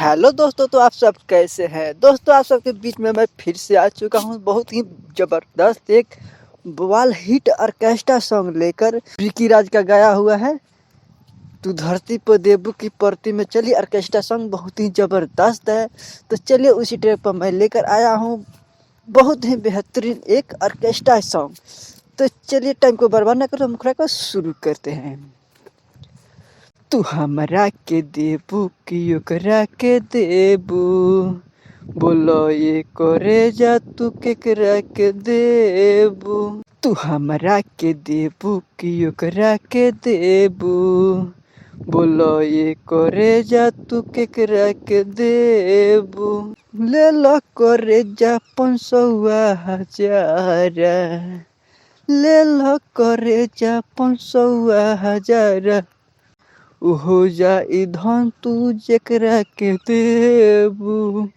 Hello दोस्तों, तो आप सब कैसे हैं। दोस्तों, आप सबके बीच में मैं फिर से आ चुका हूँ बहुत ही ज़बरदस्त एक बवाल हिट ऑर्केस्ट्रा सॉन्ग लेकर। विकी राज का गाया हुआ है तू धरती पर देबू की परती में। चलिए, ऑर्केस्ट्रा सॉन्ग बहुत ही ज़बरदस्त है, तो चलिए उसी ट्रैक पर मैं लेकर आया हूँ बहुत ही बेहतरीन एक ऑर्केस्ट्रा सॉन्ग। तो चलिए, टाइम को बर्बाद न करो, मुखड़ा को शुरू करते हैं। तू हमरा के देबू कि ओकरा के देबू, बोलो ये करे जा तू केकरा के देबू। तू हमरा के देबू कि ओकरा के देबू, बोलो ये करे जा तू केकरा के देबू। ले लो करे जा 500,000, ले लो करे जा 500,000। हो जाई धन तू जेकरा के देबू।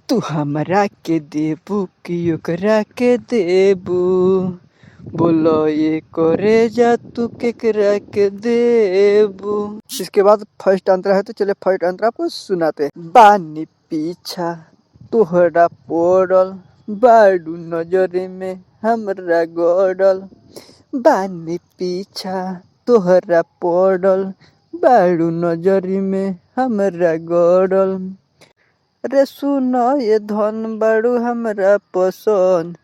तू हमरा के देबू कि ओकरा के देबू, बोलो ये करे जा तू केकरा के देबू। इसके बाद फर्स्ट अंतरा है, तो चले फर्स्ट अंतरा आपको सुनाते। बानी पीछा तोहरा पड़ल, बाड़ू नजरे में हमरा गड़ल। बानी पीछा तोहरा पड़ल, बाड़ू नजरी में हमरा गड़ल। अरे सुनो ये धन बाड़ू हमरा पसंद,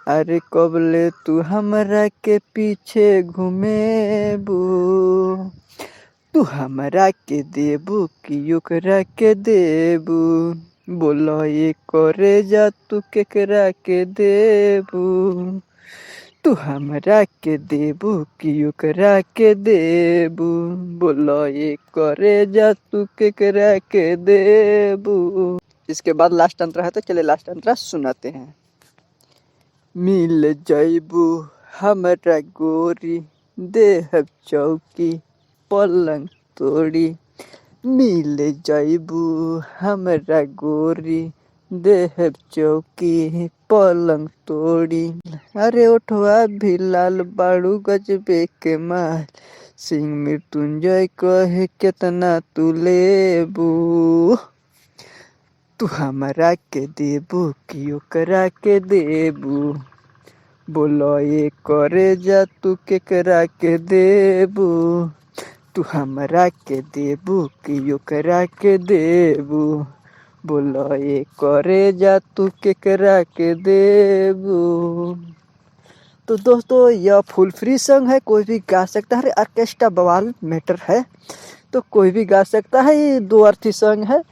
अरे कबले तू हमरा के पीछे घूमेबू। तू हमरा के देबू कि ओकरा के देबू, बोलो ये करे जा तू केकरा के देबू। तू हमरा के देबू कि ओकरा के देबू, बोलो ये करे जा तू केकरा के देबू। इसके बाद लास्ट अंतरा है, तो चले लास्ट अंतरा सुनाते हैं। मिल जइबू हमरा गोरी, देहब चौकी पलंग तोड़ी। मिल जइबू हमरा गोरी, देहब चौकी पलंग तोड़ी। अरे उठवा भी लाल बाड़ू गजबे के माल, सिंह मृत्युंजय कहे केतना तू लेबू। तू हमरा के देबू कि ओकरा के देबू, बोलो ये करे जा तू केकरा के देबू। तू हमरा के देबू कि ओकरा के देबू, बोलो ये करे जा तू केकरा के देबू। तो दोस्तों, यह फुल फ्री सॉन्ग है, कोई भी गा सकता है। ऑर्केस्ट्रा बवाल मैटर है, तो कोई भी गा सकता है। ये 2 अर्थी सॉन्ग है।